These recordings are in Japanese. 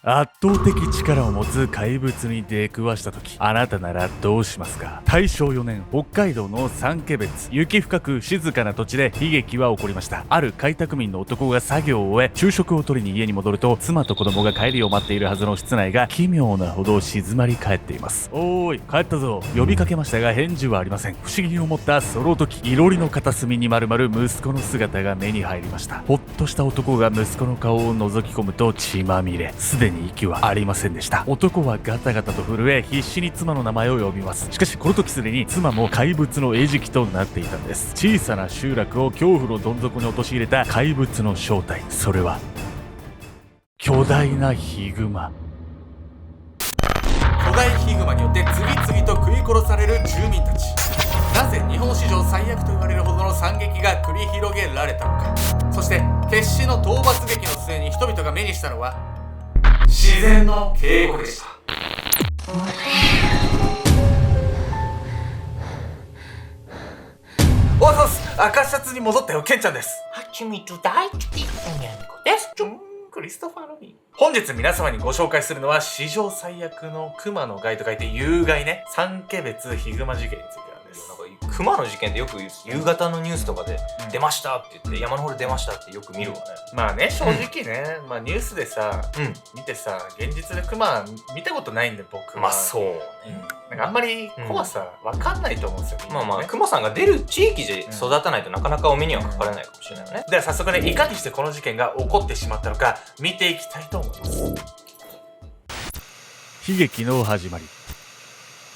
圧倒的力を持つ怪物に出くわした時、あなたならどうしますか？大正4年、北海道の三毛別、雪深く静かな土地で悲劇は起こりました。ある開拓民の男が作業を終え、昼食を取りに家に戻ると、妻と子供が帰りを待っているはずの室内が奇妙なほど静まり返っています。おーい、帰ったぞ。呼びかけましたが返事はありません。不思議に思ったその時、いろりの片隅に丸々息子の姿が目に入りました。ほっとした男が息子の顔を覗き込むと血まみれ、すでに息はありませんでした。男はガタガタと震え、必死に妻の名前を呼びます。しかしこの時すでに妻も怪物の餌食となっていたんです。小さな集落を恐怖のどん底に陥れた怪物の正体、それは巨大なヒグマ。巨大ヒグマによって次々と食い殺される住民たち。なぜ日本史上最悪と言われるほどの惨劇が繰り広げられたのか。そして決死の討伐劇の末に人々が目にしたのは自然の警護でした。おはようございます。赤シャツに戻ったよ、ケンちゃんです。はちみつ大好きおにゃんこですクリストファー・ロビン。本日皆様にご紹介するのは史上最悪の熊の害と書いて有害ね、三毛別ヒグマ事件についてなんです。なんか熊の事件ってよく夕方のニュースとかで出ましたって言って、山の方で出ましたってよく見るわね。まあね、正直ね、まあニュースでさ、見てさ、現実で熊見たことないんで僕は。まあそうね、なんかあんまり怖さわかんないと思うんですよ、みんなね。まあまあ熊さんが出る地域で育たないとなかなかお目にはかかれないかもしれないよね。では早速ね、いかにしてこの事件が起こってしまったのか見ていきたいと思います。悲劇の始まり。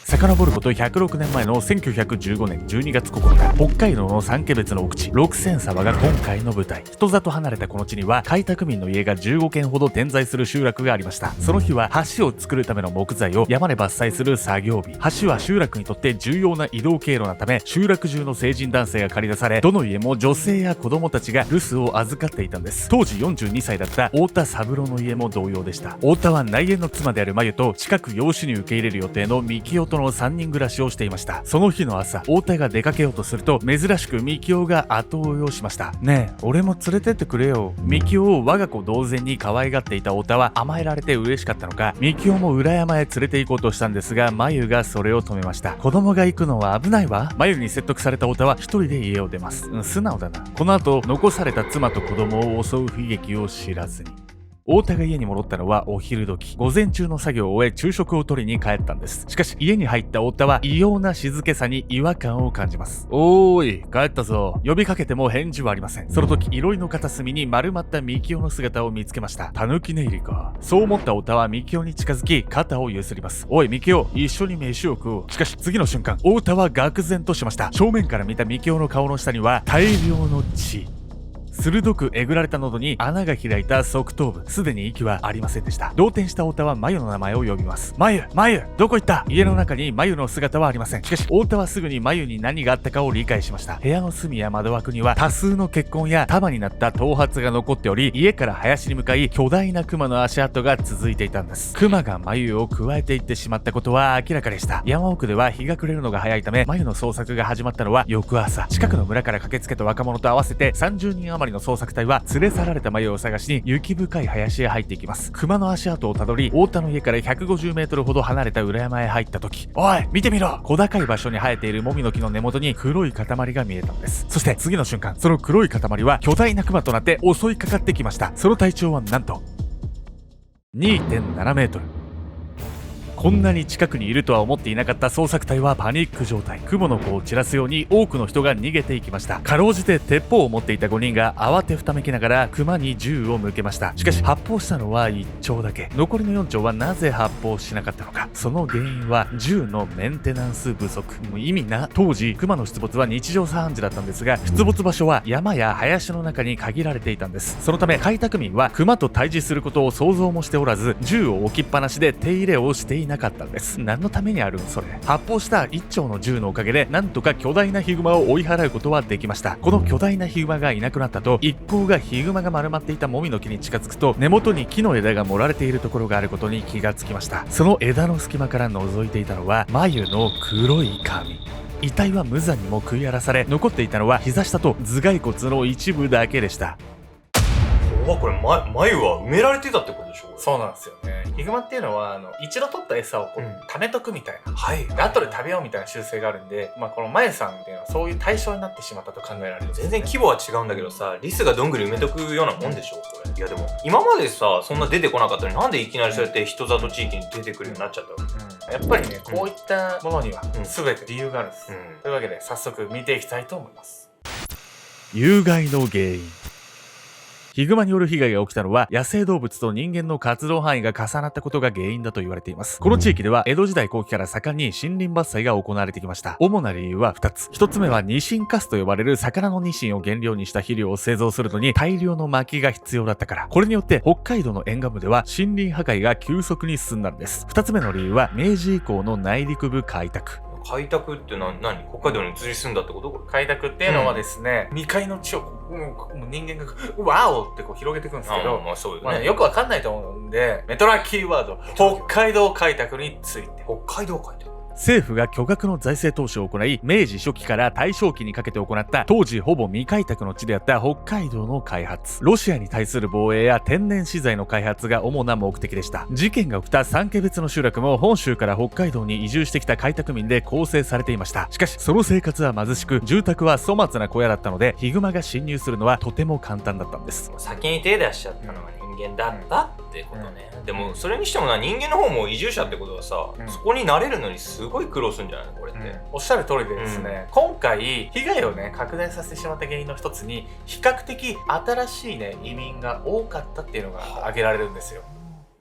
遡ること106年前の1915年12月9日、北海道の三毛別の奥地、六千沢が今回の舞台。人里離れたこの地には、開拓民の家が15軒ほど点在する集落がありました。その日は橋を作るための木材を山で伐採する作業日。橋は集落にとって重要な移動経路なため、集落中の成人男性が借り出され、どの家も女性や子供たちが留守を預かっていたんです。当時42歳だった太田三郎の家も同様でした。太田は内縁の妻である真由と、近く養子に受け入れる予定の幹夫との3人暮らしをしていました。その日の朝、太田が出かけようとすると、珍しく幹夫が後追いをしました。ねえ、俺も連れてってくれよ。幹夫を我が子同然に可愛がっていた太田は甘えられて嬉しかったのか、幹夫も裏山へ連れて行こうとしたんですが、真由がそれを止めました。子供が行くのは危ないわ。真由に説得された太田は一人で家を出ます。素直だな。この後、残された妻と子供を襲う悲劇を知らずに。太田が家に戻ったのはお昼時。午前中の作業を終え昼食を取りに帰ったんです。しかし家に入った太田は異様な静けさに違和感を感じます。おーい、帰ったぞ。呼びかけても返事はありません。その時、いろりの片隅に丸まった幹夫の姿を見つけました。たぬき寝入りか。そう思った太田は幹夫に近づき、肩をゆすります。おい幹夫、一緒に飯を食おう。しかし次の瞬間、太田は愕然としました。正面から見た幹夫の顔の下には大量の血。鋭くえぐられた喉に穴が開いた側頭部。すでに息はありませんでした。動転した太田は真由の名前を呼びます。真由、どこ行った？家の中に真由の姿はありません。しかし太田はすぐに真由に何があったかを理解しました。部屋の隅や窓枠には多数の血痕や束になった頭髪が残っており、家から林に向かい巨大な熊の足跡が続いていたんです。熊が真由を加えていってしまったことは明らかでした。山奥では日が暮れるのが早いため、真由の捜索が始まったのは翌朝。近くの村から駆けつけた若者と合わせて30人余りの捜索隊は連れ去られた真由を探しに雪深い林へ入っていきます。熊の足跡をたどり、太田の家から150メートルほど離れた裏山へ入った時、おい見てみろ。小高い場所に生えているもみの木の根元に黒い塊が見えたんです。そして次の瞬間、その黒い塊は巨大な熊となって襲いかかってきました。その体長はなんと 2.7 メートル。こんなに近くにいるとは思っていなかった捜索隊はパニック状態。雲の子を散らすように多くの人が逃げていきました。かろうじて鉄砲を持っていた5人が慌てふためきながら熊に銃を向けました。しかし発砲したのは1丁だけ。残りの4丁はなぜ発砲しなかったのか。その原因は銃のメンテナンス不足。もう意味な。当時熊の出没は日常茶飯事だったんですが、出没場所は山や林の中に限られていたんです。そのため開拓民は熊と対峙することを想像もしておらず、銃を置きっぱなしで手入れをしていなかったんです。何のためにあるんそれ。発砲した1丁の銃のおかげでなんとか巨大なヒグマを追い払うことはできました。この巨大なヒグマがいなくなったと、一行がヒグマが丸まっていたモミの木に近づくと、根元に木の枝が盛られているところがあることに気がつきました。その枝の隙間から覗いていたのは真由の黒い髪。遺体は無残にも食い荒らされ、残っていたのは膝下と頭蓋骨の一部だけでした。これ、眉は埋められてたってことでしょ。そうなんですよね。ヒグマっていうのは一度取った餌をこう、貯めとくみたいな、はいで後で食べようみたいな習性があるんで、このマユさんっていうのはそういう対象になってしまったと考えられるんですよね。全然規模は違うんだけどさ、リスがどんぐり埋めとくようなもんでしょこれ。いやでも今までさそんな出てこなかったのに、なんでいきなりそうやって人里地域に出てくるようになっちゃったわけ。やっぱりね、こういったものには全て理由があるんです、うんというわけで早速見ていきたいと思います。有害の原因。ヒグマによる被害が起きたのは野生動物と人間の活動範囲が重なったことが原因だと言われています。この地域では江戸時代後期から盛んに森林伐採が行われてきました。主な理由は2つ。1つ目はニシンカスと呼ばれる魚のニシンを原料にした肥料を製造するのに大量の薪が必要だったから。これによって北海道の沿岸部では森林破壊が急速に進んだんです。2つ目の理由は明治以降の内陸部開拓。開拓って何北海道に移り住んだってことこれ。開拓っていうのはですね、未開の地をもう人間がワオってこう広げていくんですけど、そうよね。よくわかんないと思うんで、メトラキーワード北海道開拓について。北海道開拓。政府が巨額の財政投資を行い、明治初期から大正期にかけて行った当時ほぼ未開拓の地であった北海道の開発、ロシアに対する防衛や天然資材の開発が主な目的でした。事件が起きた三家別の集落も本州から北海道に移住してきた開拓民で構成されていました。しかしその生活は貧しく、住宅は粗末な小屋だったのでヒグマが侵入するのはとても簡単だったんです。先に手出しちゃったのが人間だったってことね。でもそれにしても人間の方も移住者ってことはさ、そこに慣れるのにすごい苦労するんじゃないのこれって。おっしゃる通りでですね、今回被害をね拡大させてしまった原因の一つに、比較的新しいね移民が多かったっていうのが挙げられるんですよ。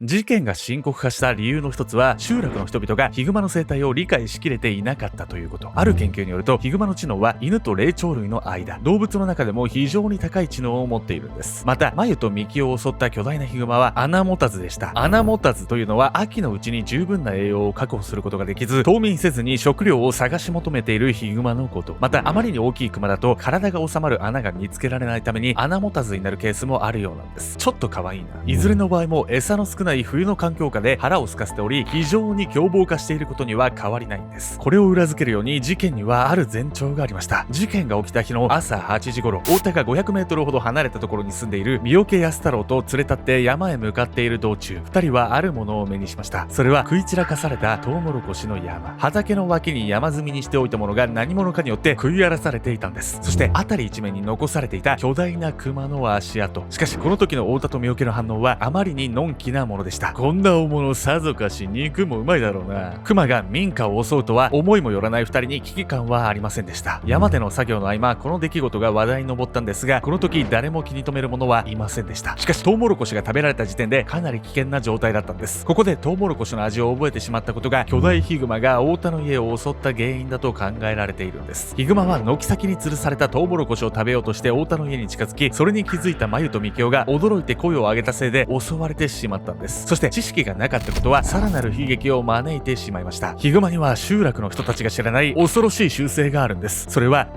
事件が深刻化した理由の一つは、集落の人々がヒグマの生態を理解しきれていなかったということ。ある研究によると、ヒグマの知能は犬と霊長類の間、動物の中でも非常に高い知能を持っているんです。また、眉と幹を襲った巨大なヒグマは穴持たずでした。穴持たずというのは、秋のうちに十分な栄養を確保することができず、冬眠せずに食料を探し求めているヒグマのこと。また、あまりに大きいクマだと体が収まる穴が見つけられないために穴持たずになるケースもあるようなんです。ちょっと可愛いな。いずれの場合も餌の少ない冬の環境下で腹を空かせており、非常に凶暴化していることには変わりないんです。これを裏付けるように事件にはある前兆がありました。事件が起きた日の朝8時頃、太田が500メートルほど離れたところに住んでいる三桶安太郎と連れ立って山へ向かっている道中、2人はあるものを目にしました。それは食い散らかされたトウモロコシの山。畑の脇に山積みにしておいたものが何者かによって食い荒らされていたんです。そして辺り一面に残されていた巨大なクマの足跡。しかしこの時の太田と三桶の反応はあまりにのんきなものでした。こんな大物さぞかし肉もうまいだろうな。クマが民家を襲うとは思いもよらない2人に危機感はありませんでした。山での作業の合間、この出来事が話題に上ったんですが、この時誰も気に留める者はいませんでした。しかしトウモロコシが食べられた時点でかなり危険な状態だったんです。ここでトウモロコシの味を覚えてしまったことが巨大ヒグマが太田の家を襲った原因だと考えられているんです。ヒグマは軒先に吊るされたトウモロコシを食べようとして太田の家に近づき、それに気づいた眉と幹雄が驚いて声を上げたせいで襲われてしまったんです。そして知識がなかったことはさらなる悲劇を招いてしまいました。ヒグマには集落の人たちが知らない恐ろしい習性があるんです。それは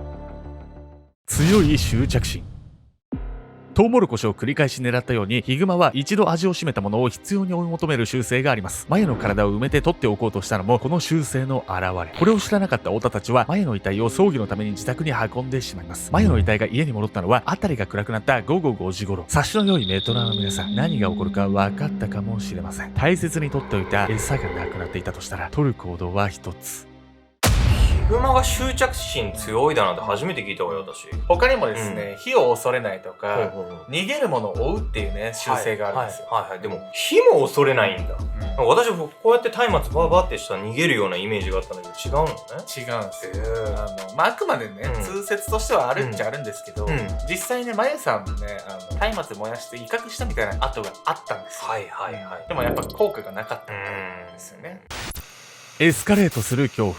強い執着心。トウモロコシを繰り返し狙ったように、ヒグマは一度味を占めたものを必要に追い求める習性があります。眉の体を埋めて取っておこうとしたのもこの習性の表れ。これを知らなかった太田たちは眉の遺体を葬儀のために自宅に運んでしまいます。眉の遺体が家に戻ったのは辺りが暗くなった午後5時頃。察しの良いメトラの皆さん、何が起こるか分かったかもしれません。大切に取っておいた餌がなくなっていたとしたら、取る行動は一つ。ヒグマが執着心強いだなんて初めて聞いたわよ私。他にもですね、火を恐れないとか、逃げるものを追うっていうね習性があるんですよ。でも火も恐れないんだ。私こうやって松明バーバーってしたら逃げるようなイメージがあったんだけど違うのね。違うんですよ。あくまでね、通説としてはあるっちゃあるんですけど、実際ね、まゆさんもね松明燃やして威嚇したみたいな跡があったんですよ。でもやっぱ効果がなかったんですよね。エスカレートする恐怖。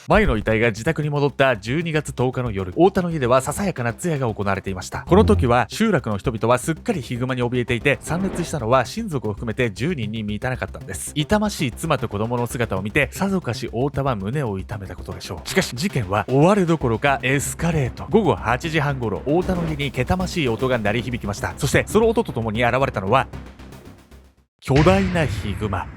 眉の遺体が自宅に戻った12月10日の夜、太田の家ではささやかな通夜が行われていました。この時は集落の人々はすっかりヒグマに怯えていて、参列したのは親族を含めて10人に満たなかったんです。痛ましい妻と子供の姿を見て、さぞかし太田は胸を痛めたことでしょう。しかし事件は終わるどころかエスカレート。午後8時半頃、太田の家にけたましい音が鳴り響きました。そしてその音とともに現れたのは巨大なヒグマ。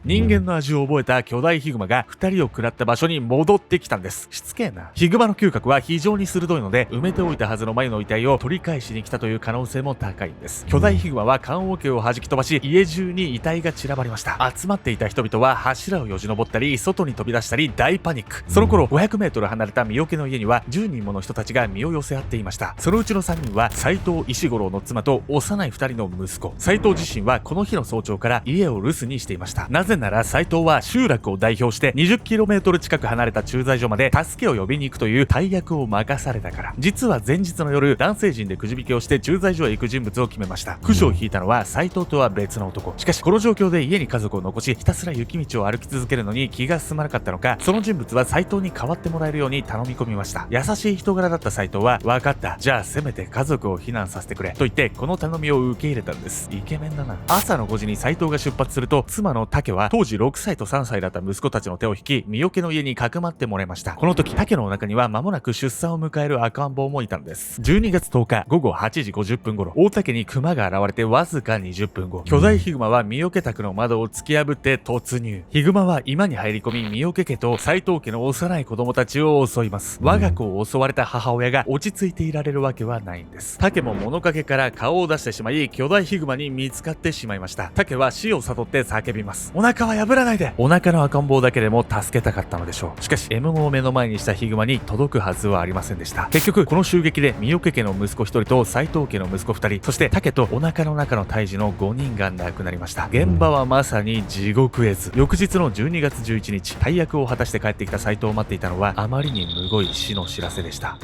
人間の味を覚えた巨大ヒグマが2人を食らった場所に戻ってきたんです。しつけえな。ヒグマの嗅覚は非常に鋭いので、埋めておいたはずの眉の遺体を取り返しに来たという可能性も高いんです。巨大ヒグマは棺桶を弾き飛ばし、家中に遺体が散らばりました。集まっていた人々は柱をよじ登ったり、外に飛び出したり大パニック。その頃500メートル離れた三桶の家には10人もの人たちが身を寄せ合っていました。そのうちの3人は斉藤石五郎の妻と幼い2人の息子。斉藤自身はこの日の早朝から家を留守にしていました。なぜなら斉藤は集落を代表して 20km 近く離れた駐在所まで助けを呼びに行くという大役を任されたから。実は前日の夜、男性陣でくじ引きをして駐在所へ行く人物を決めました。くじを引いたのは斉藤とは別の男。しかしこの状況で家に家族を残し、ひたすら雪道を歩き続けるのに気が進まなかったのか、その人物は斉藤に代わってもらえるように頼み込みました。優しい人柄だった斉藤は、分かった、じゃあせめて家族を避難させてくれと言ってこの頼みを受け入れたんです。イケメンだな。朝の5時に斉藤が出発すると、妻の竹は当時6歳と3歳だった息子たちの手を引き、三桶の家にかくまってもらいました。この時竹のお腹には間もなく出産を迎える赤ん坊もいたんです。12月10日午後8時50分頃、大竹に熊が現れてわずか20分後、巨大ヒグマは三桶宅の窓を突き破って突入。ヒグマは居間に入り込み、三桶家と斉藤家の幼い子供たちを襲います。我が子を襲われた母親が落ち着いていられるわけはないんです。竹も物陰から顔を出してしまい、巨大ヒグマに見つかってしまいました。竹は死を悟って叫びます。お腹は破らないで。お腹の赤ん坊だけでも助けたかったのでしょう。しかし獲物を目の前にしたヒグマに届くはずはありませんでした。結局この襲撃で三桶家の息子1人と斉藤家の息子2人、そして竹とお腹の中の胎児の5人が亡くなりました。現場はまさに地獄絵図。翌日の12月11日、大役を果たして帰ってきた斉藤を待っていたのは、あまりにむごい死の知らせでした。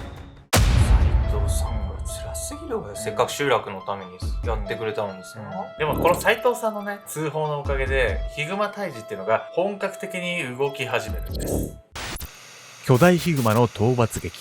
斉藤さんが辛すぎるわよ。せっかく集落のためにやってくれたのにさ。でもこの斉藤さんのね、通報のおかげでヒグマ退治っていうのが本格的に動き始めるんです。巨大ヒグマの討伐劇。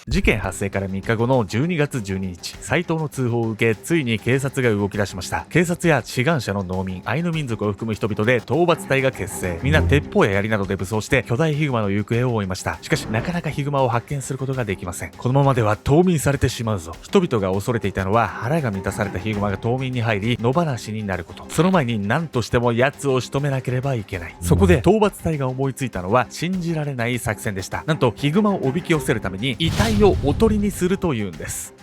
事件発生から3日後の12月12日、斉藤の通報を受け、ついに警察が動き出しました。警察や志願者の農民、アイヌ民族を含む人々で討伐隊が結成。みんな鉄砲や槍などで武装して巨大ヒグマの行方を追いました。しかしなかなかヒグマを発見することができません。このままでは冬眠されてしまうぞ。人々が恐れていたのは、腹が満たされたヒグマが冬眠に入り野放しになること。その前に何としても奴を仕留めなければいけない。そこで討伐隊が思いついたのは信じられない作戦でした。なんとヒグマをおびき寄せるために遺体をおとりにするというんです。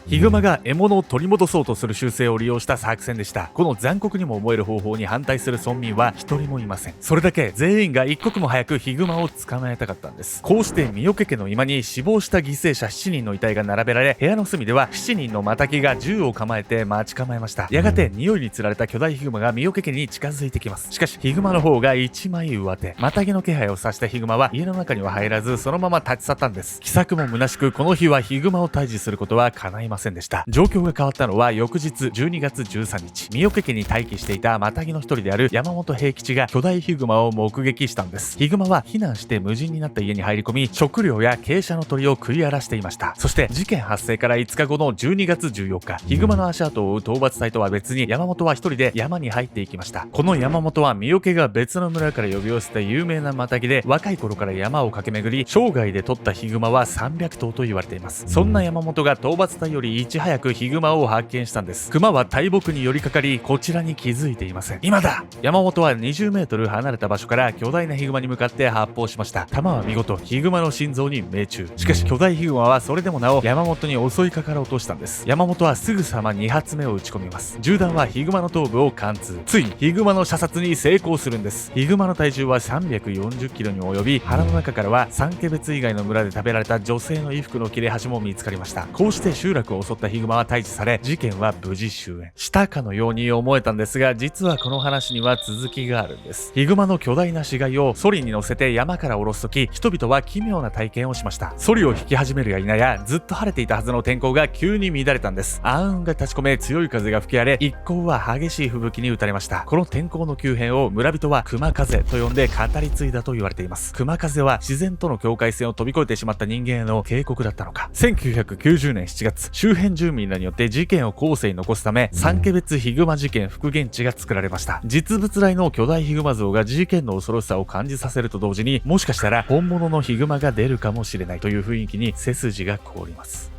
ヒグマが獲物を取り戻そうとする習性を利用した作戦でした。この残酷にも思える方法に反対する村民は一人もいません。それだけ全員が一刻も早くヒグマを捕まえたかったんです。こうして三桶家の居間に死亡した犠牲者7人の遺体が並べられ、部屋の隅では7人のマタギが銃を構えて待ち構えました。やがて匂いにつられた巨大ヒグマが三桶家に近づいてきます。しかしヒグマの方が一枚上手。マタギの気配を察したヒグマは家の中には入らず、そのまま立ち去ったんです。奇策も虚しく、この日はヒグマを退治することは叶いませんでした。状況が変わったのは翌日12月13日、三桶家に待機していたマタギの一人である山本平吉が巨大ヒグマを目撃したんです。ヒグマは避難して無人になった家に入り込み、食料や傾斜の鳥を食い荒らしていました。そして事件発生から5日後の12月14日、ヒグマの足跡を追う討伐隊とは別に山本は一人で山に入っていきました。この山本は三桶が別の村から呼び寄せた有名なマタギで、若い頃から山を駆け巡り、生涯で取ったヒグマは300頭と言われています。そんな山本が討伐隊よりいち早くヒグマを発見したんです。熊は大木に寄りかかり、こちらに気づいていません。今だ！山本は20メートル離れた場所から巨大なヒグマに向かって発砲しました。弾は見事ヒグマの心臓に命中。しかし巨大ヒグマはそれでもなお山本に襲いかかろうとしたんです。山本はすぐさま2発目を撃ち込みます。銃弾はヒグマの頭部を貫通。ついにヒグマの射殺に成功するんです。ヒグマの体重は340キロに及び、腹の中からは三毛別以外の村で食べられた女性の衣服の切れ端も見つかりました。こうして集落を襲ったヒグマは退治され、事件は無事終焉したかのように思えたんですが、実はこの話には続きがあるんです。ヒグマの巨大な死骸をソリに乗せて山から下ろすとき、人々は奇妙な体験をしました。ソリを引き始めるや否や、ずっと晴れていたはずの天候が急に乱れたんです。暗雲が立ち込め、強い風が吹き荒れ、一行は激しい吹雪に打たれました。この天候の急変を村人は熊風と呼んで語り継いだと言われています。熊風は自然との境界線を飛び越えてしまった人間への警告だったのか。1990年7月、周辺住民らによって事件を後世に残すため、三毛別ヒグマ事件復元地が作られました。実物大の巨大ヒグマ像が事件の恐ろしさを感じさせると同時に、もしかしたら本物のヒグマが出るかもしれないという雰囲気に背筋が凍ります。